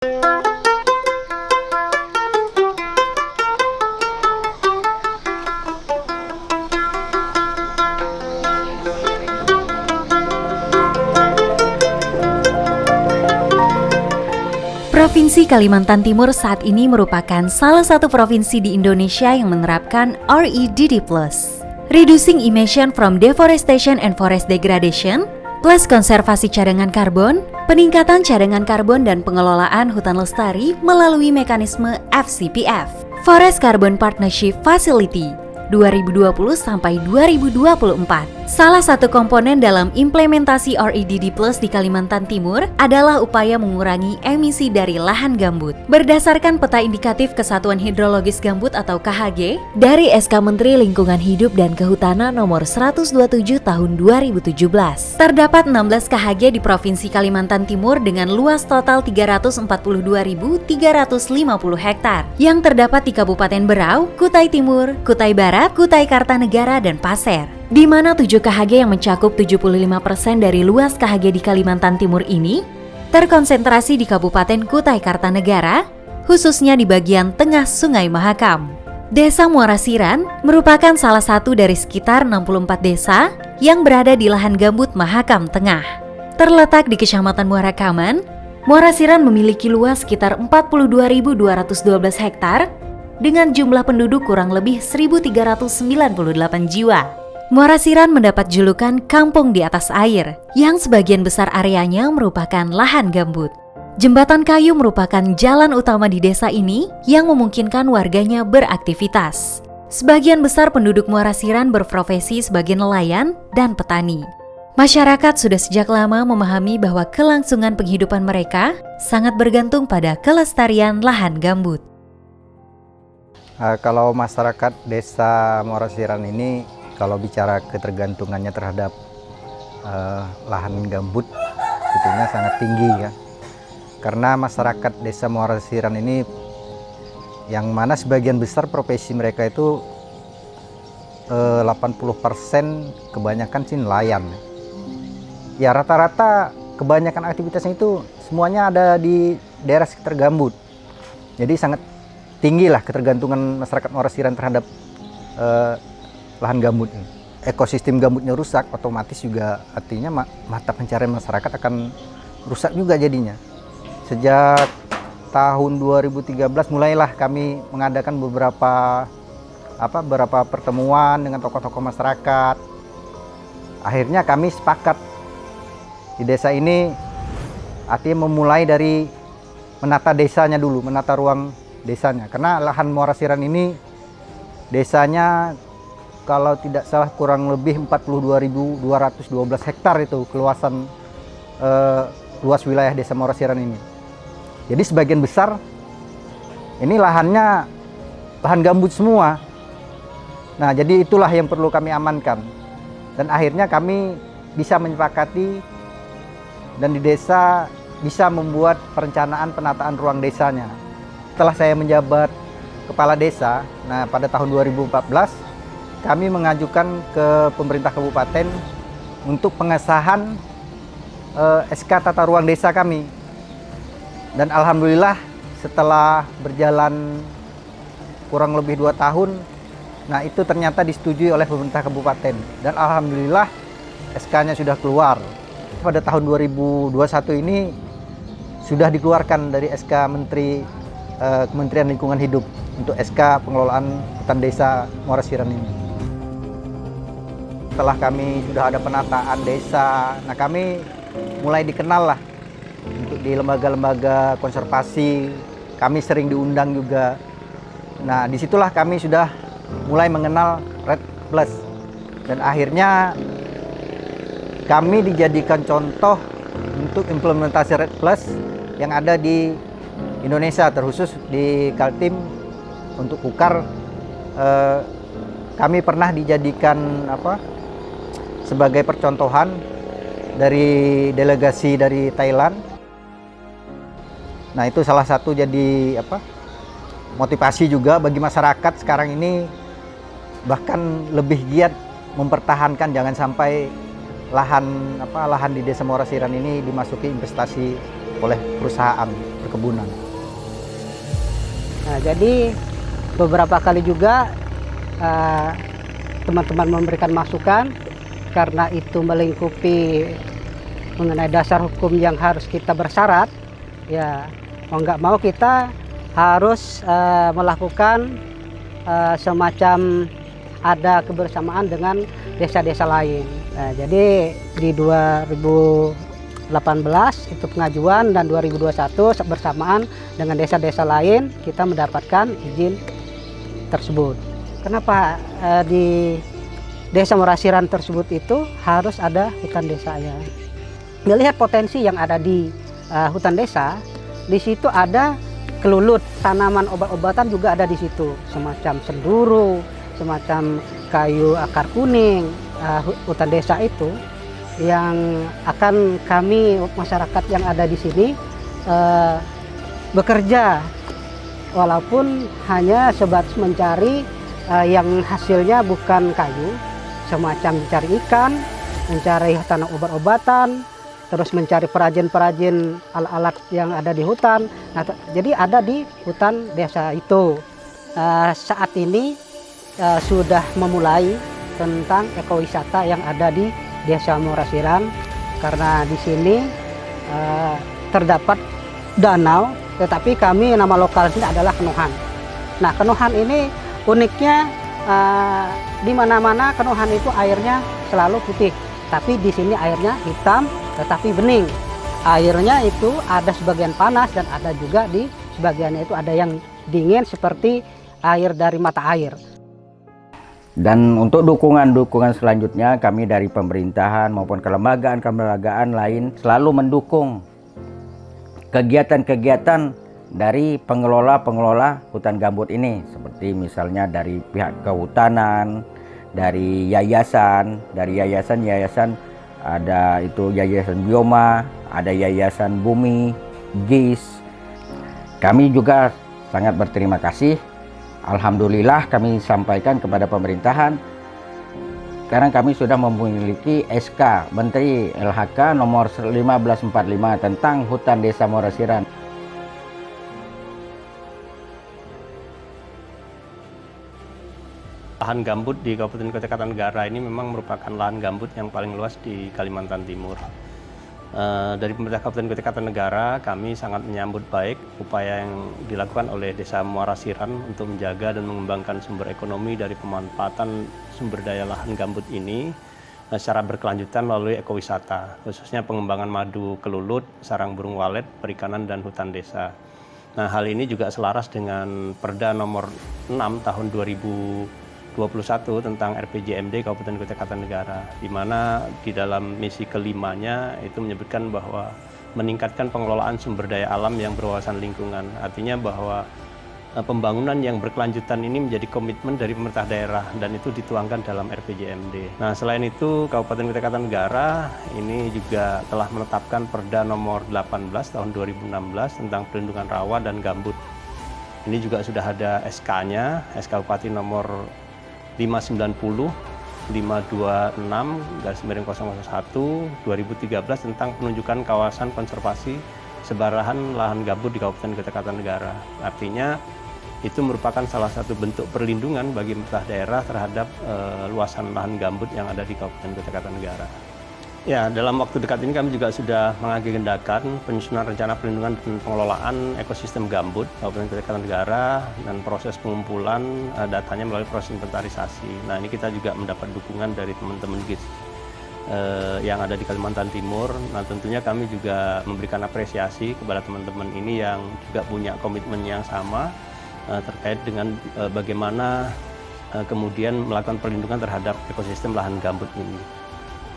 Provinsi Kalimantan Timur saat ini merupakan salah satu provinsi di Indonesia yang menerapkan REDD+, Reducing Emission from Deforestation and Forest Degradation, plus konservasi cadangan karbon, peningkatan cadangan karbon dan pengelolaan hutan lestari melalui mekanisme FCPF, Forest Carbon Partnership Facility, 2020 sampai 2024. Salah satu komponen dalam implementasi REDD+ di Kalimantan Timur adalah upaya mengurangi emisi dari lahan gambut. Berdasarkan peta indikatif Kesatuan Hidrologis Gambut atau KHG dari SK Menteri Lingkungan Hidup dan Kehutanan nomor 127 tahun 2017, terdapat 16 KHG di Provinsi Kalimantan Timur dengan luas total 342.350 hektar yang terdapat di Kabupaten Berau, Kutai Timur, Kutai Barat, Kutai Kartanegara, dan Pasir, di mana 7 KHG yang mencakup 75% dari luas KHG di Kalimantan Timur ini terkonsentrasi di Kabupaten Kutai Kartanegara, khususnya di bagian tengah Sungai Mahakam. Desa Muara Siran merupakan salah satu dari sekitar 64 desa yang berada di lahan gambut Mahakam Tengah. Terletak di Kecamatan Muara Kaman, Muara Siran memiliki luas sekitar 42.212 hektar dengan jumlah penduduk kurang lebih 1.398 jiwa. Muara Siran mendapat julukan Kampung di Atas Air, yang sebagian besar areanya merupakan lahan gambut. Jembatan kayu merupakan jalan utama di desa ini yang memungkinkan warganya beraktivitas. Sebagian besar penduduk Muara Siran berprofesi sebagai nelayan dan petani. Masyarakat sudah sejak lama memahami bahwa kelangsungan penghidupan mereka sangat bergantung pada kelestarian lahan gambut. Kalau masyarakat desa Muara Siran ini, kalau bicara ketergantungannya terhadap lahan gambut, sebetulnya sangat tinggi ya. Karena masyarakat desa Muara Siran ini, yang mana sebagian besar profesi mereka itu 80% kebanyakan sih nelayan. Ya rata-rata kebanyakan aktivitasnya itu semuanya ada di daerah sekitar gambut. Jadi sangat tinggi lah ketergantungan masyarakat Muara Siran terhadap lahan gambut. Ekosistem gambutnya rusak, otomatis juga artinya mata pencarian masyarakat akan rusak juga jadinya. Sejak tahun 2013 mulailah kami mengadakan beberapa pertemuan dengan tokoh-tokoh masyarakat. Akhirnya kami sepakat di desa ini, artinya memulai dari menata desanya dulu, menata ruang desanya. Karena lahan Muara Siran ini desanya kalau tidak salah kurang lebih 42.212 hektar itu keluasan luas wilayah desa Muara Siran ini. Jadi sebagian besar ini lahannya lahan gambut semua. Nah, jadi itulah yang perlu kami amankan. Dan akhirnya kami bisa menyepakati dan di desa bisa membuat perencanaan penataan ruang desanya. Setelah saya menjabat kepala desa, nah pada tahun 2014 kami mengajukan ke pemerintah kabupaten untuk pengesahan SK tata ruang desa kami. Dan alhamdulillah setelah berjalan kurang lebih 2 tahun, nah itu ternyata disetujui oleh pemerintah kabupaten. Dan alhamdulillah SK-nya sudah keluar. Pada tahun 2021 ini sudah dikeluarkan dari SK Menteri Kementerian Lingkungan Hidup untuk SK pengelolaan hutan desa Muara Siran ini. Setelah kami sudah ada penataan desa, nah kami mulai dikenal lah untuk di lembaga-lembaga konservasi. Kami sering diundang juga. Nah disitulah kami sudah mulai mengenal REDD+. Dan akhirnya kami dijadikan contoh untuk implementasi REDD+ yang ada di Indonesia, terkhusus di Kaltim untuk Kukar. Kami pernah dijadikan sebagai percontohan dari delegasi dari Thailand. Nah itu salah satu jadi motivasi juga bagi masyarakat sekarang ini, bahkan lebih giat mempertahankan jangan sampai lahan di Desa Muara Siran ini dimasuki investasi oleh perusahaan. perkebunan. Nah, jadi beberapa kali juga teman-teman memberikan masukan karena itu melingkupi mengenai dasar hukum yang harus kita bersyarat, ya mau nggak mau kita harus melakukan semacam ada kebersamaan dengan desa-desa lain. Nah, jadi di 2018 itu pengajuan dan 2021 bersamaan dengan desa-desa lain kita mendapatkan izin tersebut. Kenapa di Desa Morasiran tersebut itu harus ada hutan desanya? Melihat potensi yang ada di hutan desa, di situ ada kelulut, tanaman obat-obatan juga ada di situ, semacam senduro, semacam kayu akar kuning. Hutan desa itu yang akan kami masyarakat yang ada di sini bekerja, walaupun hanya sebatas mencari yang hasilnya bukan kayu, semacam mencari ikan, mencari tanah obat-obatan, terus mencari perajin-perajin alat-alat yang ada di hutan. Nah, jadi ada di hutan desa itu. Saat ini sudah memulai tentang ekowisata yang ada di Desa Morasiran, karena di sini terdapat danau, tetapi kami nama lokalnya adalah Kenuhan. Nah, Kenuhan ini uniknya di mana-mana Kenuhan itu airnya selalu putih, tapi di sini airnya hitam tetapi bening. Airnya itu ada sebagian panas dan ada juga di sebagiannya itu ada yang dingin seperti air dari mata air. Dan untuk dukungan-dukungan selanjutnya, kami dari pemerintahan maupun kelembagaan-kelembagaan lain selalu mendukung kegiatan-kegiatan dari pengelola-pengelola hutan gambut ini, seperti misalnya dari pihak kehutanan, dari yayasan ada itu Yayasan Bioma, ada Yayasan Bumi, GIS. Kami juga sangat berterima kasih. Alhamdulillah kami sampaikan kepada pemerintahan. Sekarang kami sudah memiliki SK Menteri LHK nomor 1545 tentang hutan desa Morasiran. Lahan gambut di Kabupaten Kota Kartanegara ini memang merupakan lahan gambut yang paling luas di Kalimantan Timur. Dari pemerintah Kabupaten Kota Kartanegara, kami sangat menyambut baik upaya yang dilakukan oleh Desa Morasiran untuk menjaga dan mengembangkan sumber ekonomi dari pemanfaatan sumber daya lahan gambut ini secara berkelanjutan melalui ekowisata, khususnya pengembangan madu kelulut, sarang burung walet, perikanan, dan hutan desa. Nah, hal ini juga selaras dengan Perda nomor 6 tahun 2021 tentang RPJMD Kabupaten Kota Kartanegara, di mana di dalam misi kelimanya itu menyebutkan bahwa meningkatkan pengelolaan sumber daya alam yang berwawasan lingkungan. Artinya bahwa pembangunan yang berkelanjutan ini menjadi komitmen dari pemerintah daerah dan itu dituangkan dalam RPJMD. Nah, selain itu Kabupaten Kota Kartanegara ini juga telah menetapkan Perda nomor 18 tahun 2016 tentang perlindungan rawa dan gambut. Ini juga sudah ada SK-nya, SK Bupati nomor 590 526/001 2013 tentang penunjukan kawasan konservasi sebarahan lahan gambut di Kabupaten Kota Kartanegara. Artinya itu merupakan salah satu bentuk perlindungan bagi pemerintah daerah terhadap luasan lahan gambut yang ada di Kabupaten Kota Kartanegara. Ya, dalam waktu dekat ini kami juga sudah mengagendakan penyusunan rencana perlindungan dan pengelolaan ekosistem gambut Kabupaten Kota Kartanegara dan proses pengumpulan datanya melalui proses inventarisasi. Nah, ini kita juga mendapat dukungan dari teman-teman GIS yang ada di Kalimantan Timur. Nah, tentunya kami juga memberikan apresiasi kepada teman-teman ini yang juga punya komitmen yang sama terkait dengan bagaimana kemudian melakukan perlindungan terhadap ekosistem lahan gambut ini.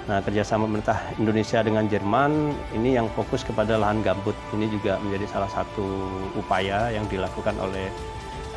Nah, kerjasama pemerintah Indonesia dengan Jerman ini yang fokus kepada lahan gambut. Ini juga menjadi salah satu upaya yang dilakukan oleh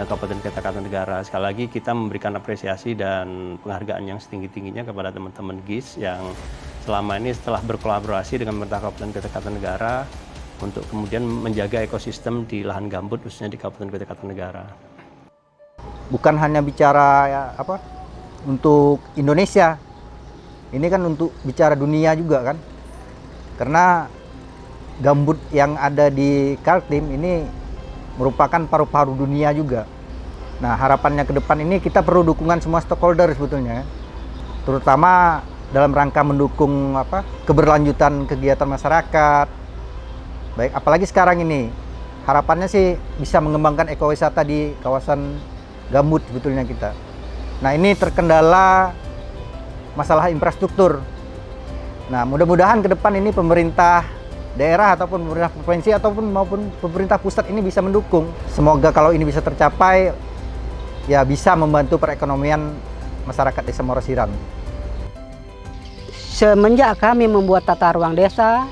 Kabupaten Kota Kartanegara. Sekali lagi kita memberikan apresiasi dan penghargaan yang setinggi-tingginya kepada teman-teman GIS yang selama ini setelah berkolaborasi dengan pemerintah Kabupaten Kota Kartanegara untuk kemudian menjaga ekosistem di lahan gambut khususnya di Kabupaten Kota Kartanegara. Bukan hanya bicara untuk Indonesia. Ini kan untuk bicara dunia juga kan, karena gambut yang ada di Kaltim ini merupakan paru-paru dunia juga. Nah, harapannya ke depan ini kita perlu dukungan semua stakeholder sebetulnya, terutama dalam rangka mendukung keberlanjutan kegiatan masyarakat. Baik, apalagi sekarang ini harapannya sih bisa mengembangkan ekowisata di kawasan gambut sebetulnya kita. Nah, ini terkendala masalah infrastruktur. Nah, mudah-mudahan ke depan ini pemerintah daerah ataupun pemerintah provinsi maupun pemerintah pusat ini bisa mendukung. Semoga kalau ini bisa tercapai, ya bisa membantu perekonomian masyarakat Desa Muara Siran. Semenjak kami membuat tata ruang desa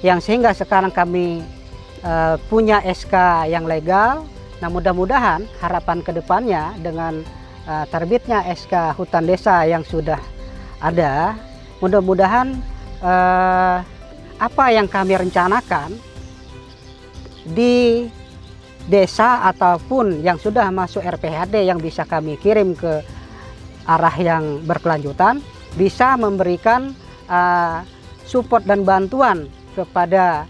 yang sehingga sekarang kami punya SK yang legal. Nah, mudah-mudahan harapan kedepannya dengan terbitnya SK hutan desa yang sudah ada, mudah-mudahan apa yang kami rencanakan di desa ataupun yang sudah masuk RPHD yang bisa kami kirim ke arah yang berkelanjutan bisa memberikan support dan bantuan kepada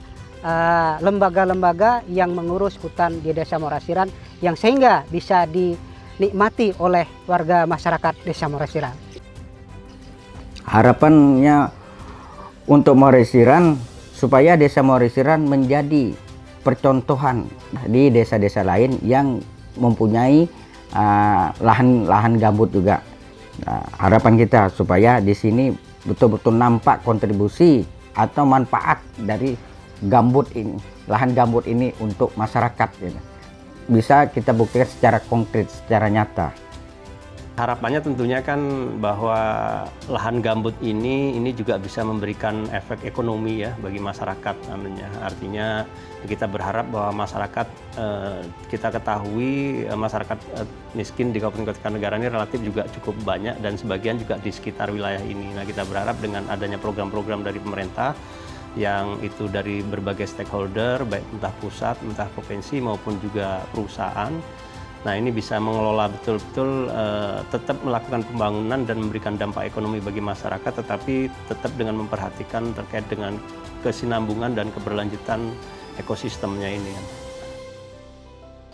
lembaga-lembaga yang mengurus hutan di Desa Muara Siran yang sehingga bisa dinikmati oleh warga masyarakat Desa Muara Siran. Harapannya untuk Muara Siran supaya Desa Muara Siran menjadi percontohan di desa-desa lain yang mempunyai lahan gambut juga. Nah, harapan kita supaya di sini betul-betul nampak kontribusi atau manfaat dari gambut ini, lahan gambut ini untuk masyarakat, gitu. Bisa kita buktikan secara konkret, secara nyata. Harapannya tentunya kan bahwa lahan gambut ini juga bisa memberikan efek ekonomi ya bagi masyarakat. Artinya kita berharap bahwa masyarakat, kita ketahui masyarakat miskin di Kabupaten Kartanegara ini relatif juga cukup banyak dan sebagian juga di sekitar wilayah ini. Nah, kita berharap dengan adanya program-program dari pemerintah yang itu dari berbagai stakeholder, baik entah pusat, entah provinsi maupun juga perusahaan. Nah, ini bisa mengelola betul-betul tetap melakukan pembangunan dan memberikan dampak ekonomi bagi masyarakat, tetapi tetap dengan memperhatikan terkait dengan kesinambungan dan keberlanjutan ekosistemnya ini.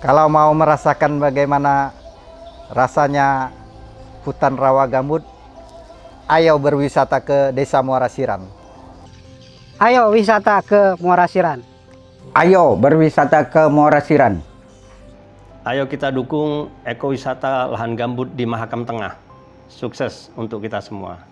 Kalau mau merasakan bagaimana rasanya hutan rawa gambut, ayo berwisata ke Desa Muara Siran. Ayo wisata ke Muara Siran. Ayo berwisata ke Muara Siran. Ayo kita dukung ekowisata lahan gambut di Mahakam Tengah. Sukses untuk kita semua.